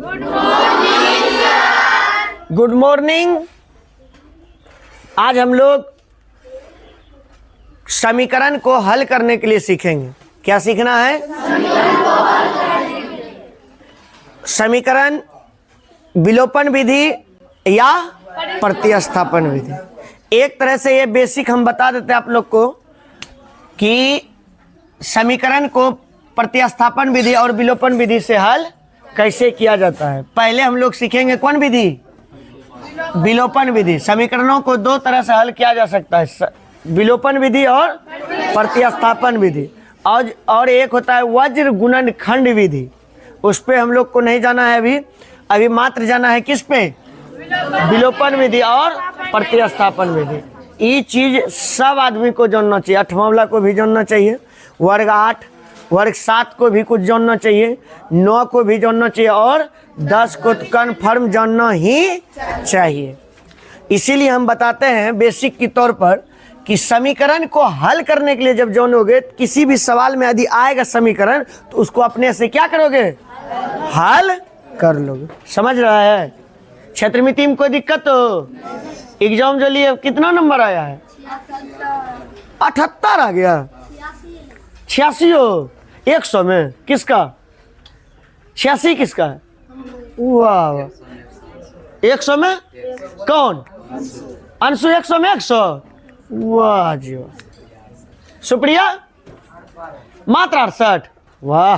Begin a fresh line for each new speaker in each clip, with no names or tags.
Good morning. आज हम लोग समीकरण को हल करने के लिए सीखेंगे। क्या सीखना है? समीकरण विलोपन विधि या प्रतिस्थापन विधि। एक तरह से ये बेसिक हम बता देते हैं आप लोग को कि समीकरण को प्रतिस्थापन विधि और विलोपन विधि से हल कैसे किया जाता है। पहले हम लोग सीखेंगे कौन विधि? विलोपन विधि। समीकरणों को दो तरह से हल किया जा सकता है, विलोपन विधि और प्रतिस्थापन विधि। और एक होता है वज्र गुणन खंड विधि। उस पे हम लोग को नहीं जाना है अभी मात्र जाना है किस पे? विलोपन विधि और प्रतिस्थापन विधि। ये चीज सब आदमी को जानना चाहिए। 8वां वाला को भी जानना चाहिए, वर्ग 8 वर्ग 7 को भी कुछ जानना चाहिए, 9 को भी जानना चाहिए और 10 को तो कन्फर्म जानना ही चाहिए। इसीलिए हम बताते हैं बेसिक के तौर पर कि समीकरण को हल करने के लिए जब जानोगे, किसी भी सवाल में यदि आएगा समीकरण तो उसको अपने से क्या करोगे? हल कर लोगे। समझ रहा है? क्षेत्र में टीम कोई दिक्कत हो? एग्जाम जो लिए कितना नंबर आया है? 78 आ गया। 86 हो 100 में किसका? 86 किसका है? वाह, 100 में कौन? अंशु 100 में 100। वाह जी वाह। सुप्रिया मात्र 68। वाह,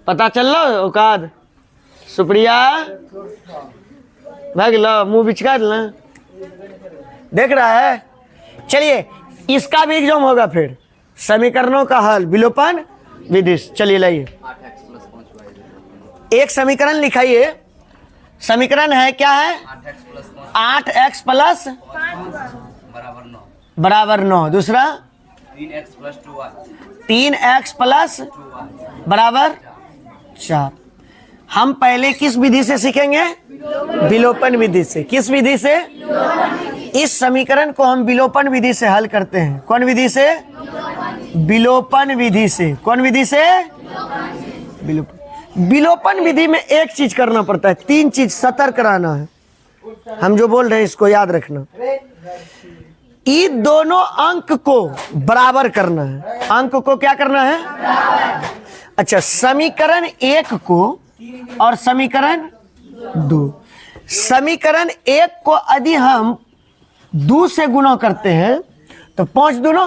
पता चल लो औकात। सुप्रिया भाग लो, मुंह बिचका देना। देख रहा है? चलिए इसका भी एग्जाम होगा फिर, समीकरणों का हल विलोपन विधि। चलिए लाइए एक समीकरण लिखाइए। समीकरण है क्या है? 8x प्लस बराबर 9। दूसरा 3x प्लस बराबर 4। हम पहले किस विधि से सीखेंगे? विलोपन विधि से। किस विधि से? इस समीकरण को हम विलोपन विधि से हल करते हैं। कौन विधि से? विलोपन विधि से। कौन विधि से? विलोपन विधि में एक चीज करना पड़ता है, 3 चीज सतर्क रहना है। हम जो बोल रहे हैं इसको याद रखना। ये दोनों अंक को बराबर करना है। अंक को क्या करना है? अच्छा, समीकरण 1 को और समीकरण 2। समीकरण 1 को यदि हम 2 से गुणा करते हैं तो 5 दूना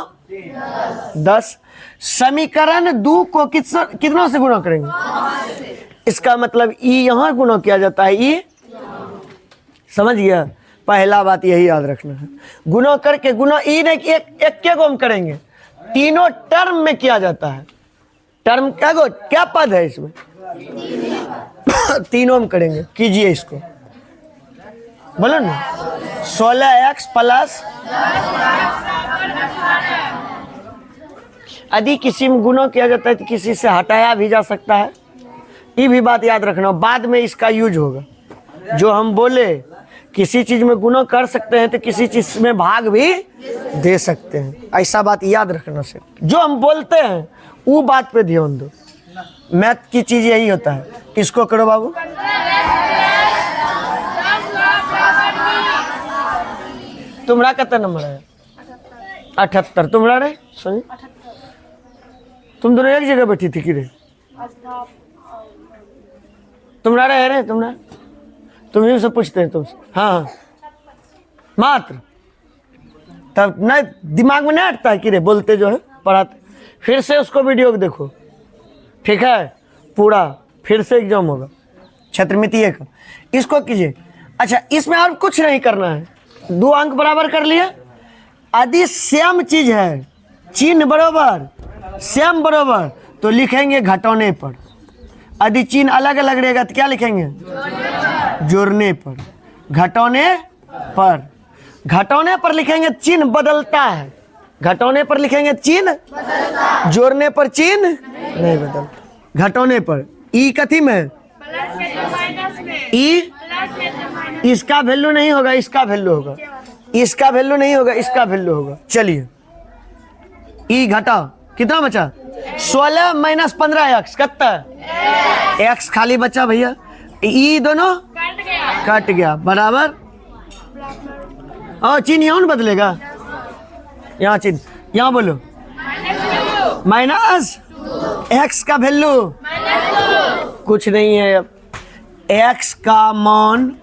10। समीकरण 2 को कितनों से गुणा करेंगे? इसका मतलब ई यहां गुणा किया जाता है। ई समझ गया? पहला बात यही याद रखना है। गुणा करके गुणा ई ने एक को हम करेंगे, तीनों टर्म में किया जाता है। टर्म क्या पद है इसमें? तीनों में करेंगे। कीजिए इसको, बोलो ना। 16x प्लस, यदि किसी में गुणा किया जाता है तो किसी से हटाया भी जा सकता है। ये भी बात याद रखना, बाद में इसका यूज होगा। जो हम बोले किसी चीज में गुणा कर सकते हैं तो किसी चीज में भाग भी दे सकते हैं। ऐसा बात याद रखना से जो हम बोलते हैं वो बात पे ध्यान दो। मैथ की चीज यही होता है। इसको करो बाबू। तुम्हारा कितना नंबर है? 78। तुम्हारा रे सुनी? तुम दोनों एक जगह बैठी थी कि रे? तुम्हारा है रे? तुम्हारा तुम ही से पूछते हैं तुमसे। हाँ मात्र तब नहीं दिमाग में नहीं हटता है कि रे बोलते जो है पढ़ाते। फिर से उसको वीडियो को देखो, ठीक है? पूरा फिर से एग्जाम होगा क्षेत्रमिति का। इसको कीजिए। अच्छा, इसमें और कुछ नहीं करना है। 2 अंक बराबर कर लिए। यदि सेम चीज है, चिन्ह बराबर, सेम बराबर, तो लिखेंगे घटाने पर। यदि चिन्ह अलग अलग रहेगा तो क्या लिखेंगे? जोड़ने पर। घटाने पर, घटाने पर लिखेंगे चिन्ह बदलता है। घटाने पर लिखेंगे चिन्ह, जोड़ने पर चिन्ह नहीं बदलता। घटाने पर ई कथी में? ई इसका वैल्यू नहीं होगा, इसका वैल्यू होगा। इसका वैल्यू नहीं होगा, इसका वैल्यू होगा। चलिए ई घटा कितना बचा? 16 माइनस 15 एक्स कितना? एक्स खाली बचा भैया। ई दोनों कट गया बराबर। और चिन्ह यहाँ बदलेगा, यहाँ चिन्ह, यहाँ बोलो माइनस एक्स का वैल्यू कुछ नहीं है। एक्स का मान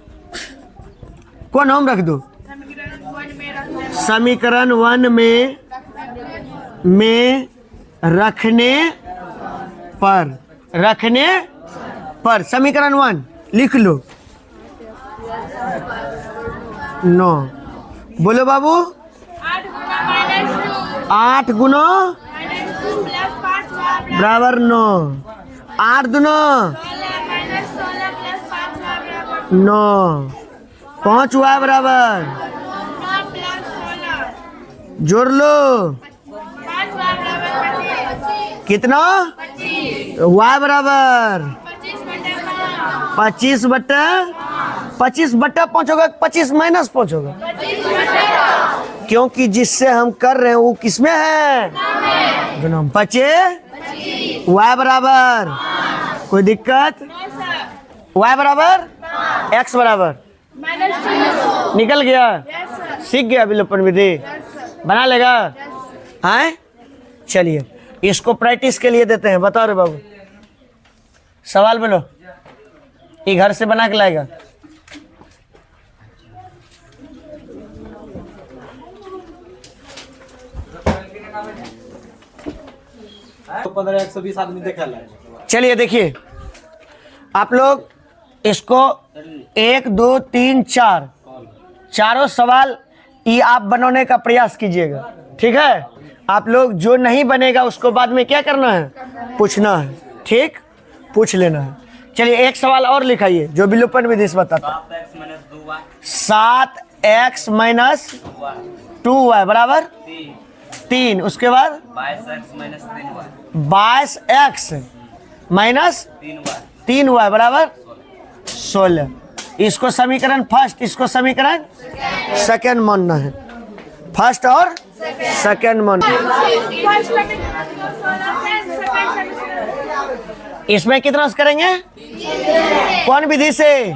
कौन हम रख दो? समीकरण 1 में रखने पर समीकरण 1 लिख लो। 9 बोलो बाबू। 8 गुना बराबर 9। 8 दूना 9। 5 हुआ बराबर, जोड़ लो कितना? y बराबर 25 बटा 5 होगा, 25 माइनस 5 होगा, क्योंकि जिससे हम कर रहे हैं वो किसमें है? 25 y बराबर, कोई दिक्कत? y बराबर x बराबर निकल गया, सीख गया विलोपन विधि, बना लेगा। हैं? चलिए इसको प्रैक्टिस के लिए देते हैं। बताओ रे बाबू, सवाल बोलो। ये घर से बना के लाएगा।
तो 15-120 आदमी देखा लाए।
चलिए देखिए आप लोग इसको 1 2 3 4 चारों सवाल ये आप बनाने का प्रयास कीजिएगा, ठीक है? आप लोग जो नहीं बनेगा उसको बाद में क्या करना है? पूछना है, ठीक? पूछ लेना है। चलिए एक सवाल और लिखाइए जो विलोपन विधि से बताता है। 7x माइनस 2y बराबर 3। उसके बाद 22x माइनस 3y बराबर 16। इसको समीकरण फर्स्ट, इसको समीकरण सेकंड मानना है। फर्स्ट और सेकंड मानना है। इसमें कितना से करेंगे? कौन विधि से?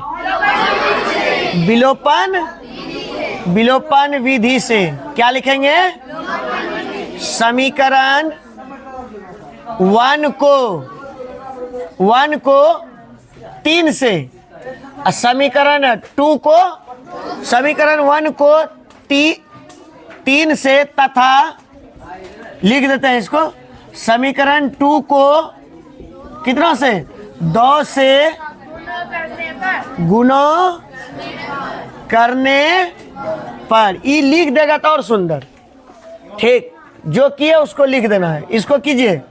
विलोपन विधि से। क्या लिखेंगे? समीकरण 1 को 3 से, समीकरण 2 को, समीकरण 1 को 3 से तथा लिख देते हैं इसको। समीकरण 2 को कितना से? 2 से गुणा करने पर। ये लिख देगा तो और सुंदर, ठीक? जो किए उसको लिख देना है। इसको कीजिए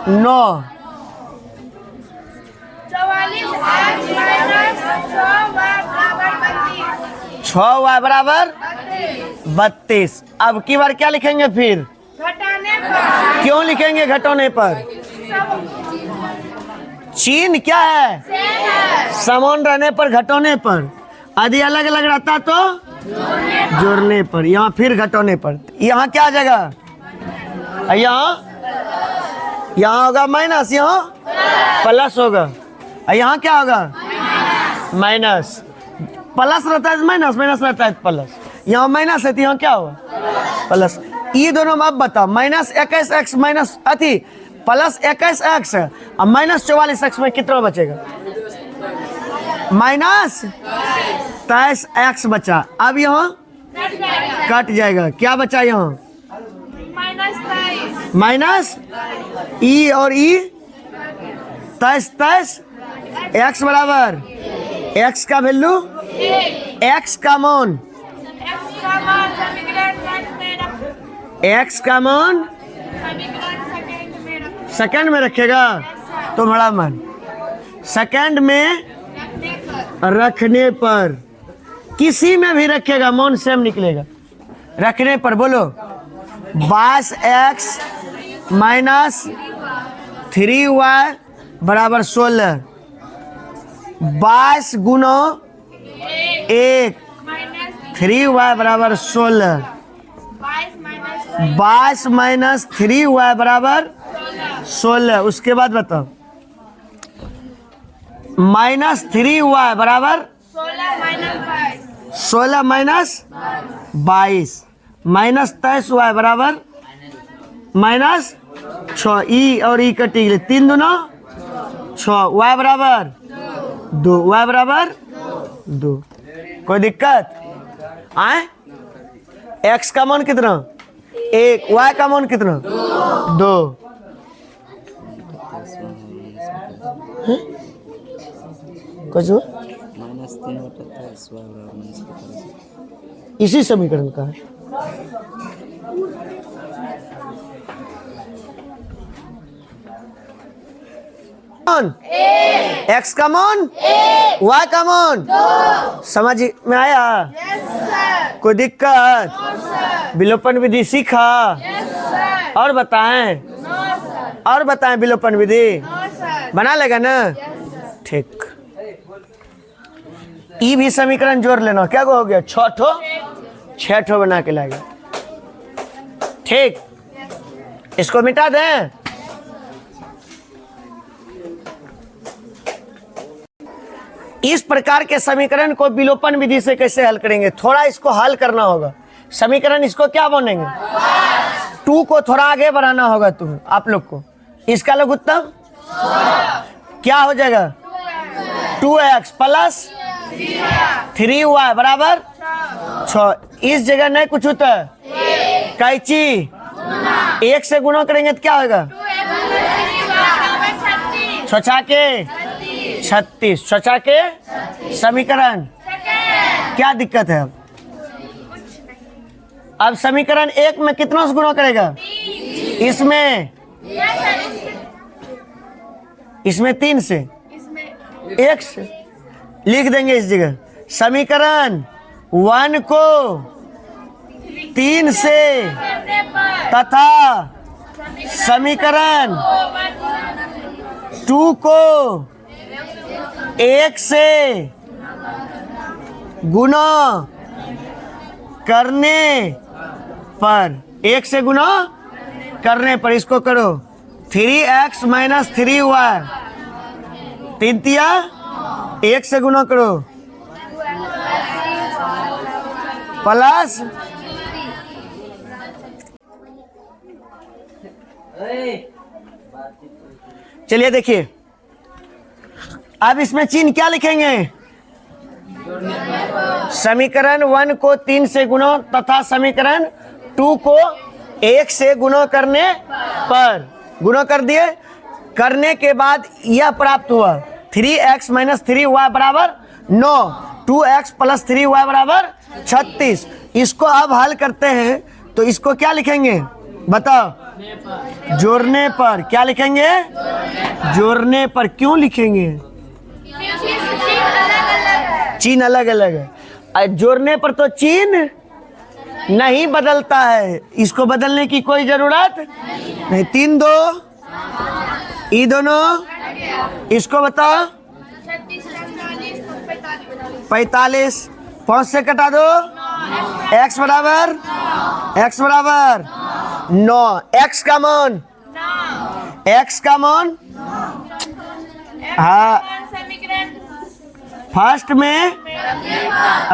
9 6y बराबर 32। अब की बार क्या लिखेंगे फिर? घटाने पर। क्यों लिखेंगे घटाने पर? चिन्ह क्या है? समान रहने पर, घटाने पर। यदि अलग अलग रहता तो जोड़ने पर। यहाँ फिर घटाने पर। यहाँ क्या आ जाएगा? यहाँ होगा माइनस, यहाँ प्लस होगा। यहाँ क्या होगा? माइनस। प्लस रहता है माइनस, माइनस रहता है प्लस। यहाँ माइनस है तो यहाँ क्या होगा? प्लस। ये दोनों में अब बताओ, माइनस 21x माइनस अथी प्लस 21x और माइनस 44x में कितना बचेगा? माइनस 23x बचा। अब यहाँ कट जाएगा, क्या बचा यहाँ? माइनस ई और ई 23 x बराबर x का वैल्यू, x का मान, x का मान सेकंड में रखेगा तो बड़ा मान सेकंड में रखने पर, किसी में भी रखेगा मान सेम निकलेगा। रखने पर बोलो 22x माइनस 3y बराबर 16। 22 गुना 1 3y बराबर 16। 22 माइनस 3y बराबर 16। उसके बाद बताओ माइनस 3y बराबर 16 माइनस 22 माइनस 23y बराबर माइनस 6। ई और ई कटी गई, 3 दूना 6, y बराबर 2, y बराबर 2। कोई दिक्कत आए? x का मान कितना 1, y का मान कितना 2। कुछ इसी समीकरण का है। x का मान y का मान समझ में आया? कोई दिक्कत? विलोपन विधि सीखा? और बताएं विलोपन विधि बना लेगा ना? ठीक। ई भी समीकरण जोड़ लेना। क्या हो गया? 6 ठो बना के लाएगा। ठीक, इसको मिटा दें। इस प्रकार के समीकरण को विलोपन विधि से कैसे हल करेंगे? थोड़ा इसको हल करना होगा। समीकरण इसको क्या बनेंगे? 2 को थोड़ा आगे बढ़ाना होगा तुम्हें, आप लोग को। इसका लघुत्तम क्या हो जाएगा? 2x प्लस 3y बराबर 6। इस जगह नहीं कुछ होता है, कैची 1 से गुणा करेंगे तो क्या होगा? 6 के 36, 6 के समीकरण। क्या दिक्कत है? अब समीकरण 1 में कितना से गुणा करेगा? इसमें 3 से, 1 से लिख देंगे इस जगह। समीकरण 1 को 3 से तथा समीकरण 2 को 1 से गुना करने पर, 1 से गुना करने पर इसको करो 3x माइनस 3y, 3 तिया 1 से गुना करो प्लस चलिए देखिए अब इसमें चिन्ह क्या लिखेंगे? समीकरण 1 को 3 से गुना तथा समीकरण 2 को 1 से गुना करने पर, गुना कर दिए। करने के बाद यह प्राप्त हुआ 3x माइनस 3y बराबर 9, 2x प्लस 3y बराबर 36। इसको अब हल करते हैं तो इसको क्या लिखेंगे बताओ? जोड़ने पर। क्या लिखेंगे? जोड़ने पर। क्यों लिखेंगे? चिन्ह अलग अलग है। जोड़ने पर तो चिन्ह नहीं बदलता है, इसको बदलने की कोई जरूरत नहीं। 3 2 ई दोनों, इसको बताओ 45, 5 से कटा दो, x बराबर 9। x का मान हाँ फर्स्ट में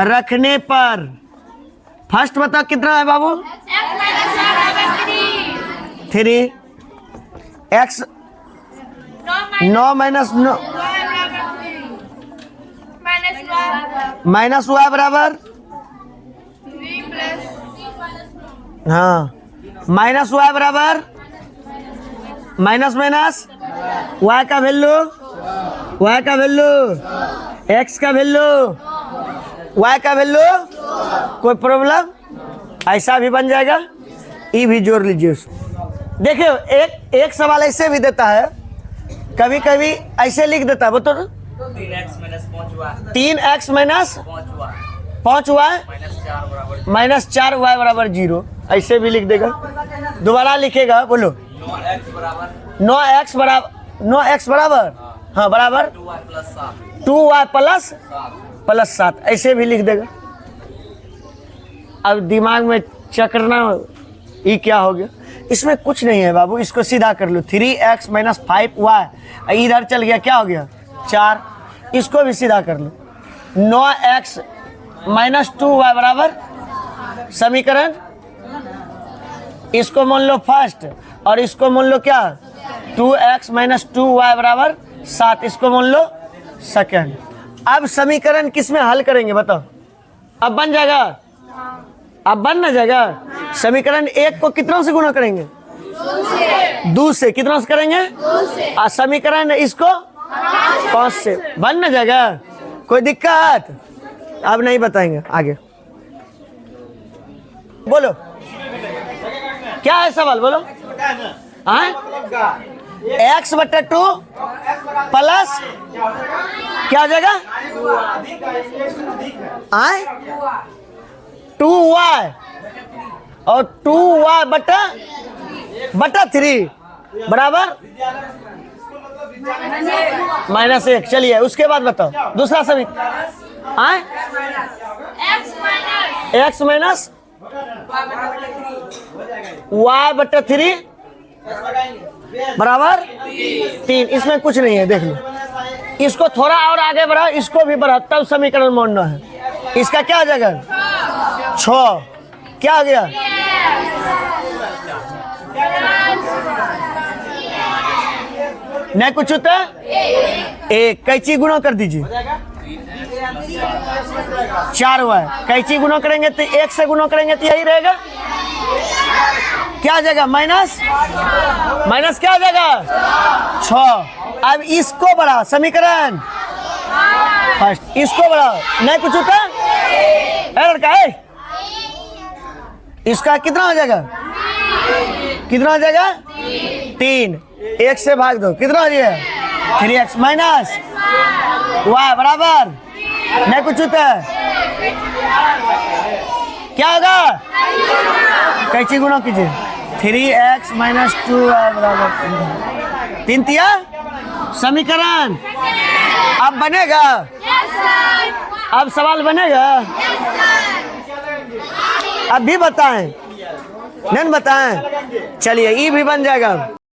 रखने पर। फर्स्ट बताओ कितना है बाबू? 3 x 9 माइनस 9 माइनस y बराबर हाँ माइनस y बराबर माइनस माइनस y का वैल्यू x का वैल्यू y का वैल्यू। कोई प्रॉब्लम? ऐसा भी बन जाएगा। ई भी जोड़ लीजिए उसको। देखिए एक सवाल ऐसे भी देता है, कभी कभी ऐसे लिख देता है, वो तो 3x minus 5y minus 4y बराबर 0, ऐसे भी लिख देगा। दोबारा लिखेगा, बोलो 9x बराबर हाँ बराबर 2y प्लस 7, ऐसे भी लिख देगा। अब दिमाग में चकरना ये क्या हो गया? इसमें कुछ नहीं है बाबू, इसको सीधा कर लो। 3x माइनस 5y इधर चल गया, क्या हो गया 4। इसको भी सीधा कर लो। 9x माइनस 2y बराबर समीकरण, इसको मान लो फर्स्ट और इसको मान लो क्या 2x माइनस 2y बराबर 7, इसको मान लो सेकेंड। अब समीकरण किस में हल करेंगे बताओ? अब बन जाएगा, अब बन ना जाएगा। समीकरण 1 को कितनों से गुणा करेंगे? 2 से। कितनों से करेंगे? 2 से। और समीकरण इसको 5 से। बन ना जाएगा? कोई दिक्कत? अब नहीं बताएंगे, आगे बोलो क्या है सवाल, बोलो। हाँ, x/2 प्लस क्या हो जाएगा? 2y और 2y बटा 3 बराबर -1। चलिए उसके बाद बताओ दूसरा समीकरण। x माइनस y बटा 3 बराबर 3। इसमें कुछ नहीं है, देख लो। इसको थोड़ा और आगे बढ़ाओ, इसको भी बढ़ाओ, तब समीकरण मानना है। इसका क्या आ जाएगा 6, क्या आ गया? नहीं कुछ होता है, 1 कैची गुणा कर दीजिए 4y, कैची गुणा करेंगे तो 1 से गुणा करेंगे तो यही रहेगा, क्या आ जाएगा माइनस क्या आ जाएगा 6। अब इसको बढ़ा समीकरण फर्स्ट, इसको बढ़ा, नहीं कुछ होता है लड़का है। इसका कितना हो जाएगा? कितना हो जाएगा 3। 1 से भाग दो, कितना हो जाएगा 3x माइनस y बराबर नहीं कुछ होता है, क्या होगा? कैची गुणा कीजिए 3x माइनस 2y बराबर 3 तिया समीकरण। अब बनेगा, अब सवाल बनेगा, अब भी बताएं नहीं बताएं? चलिए ये भी बन जाएगा।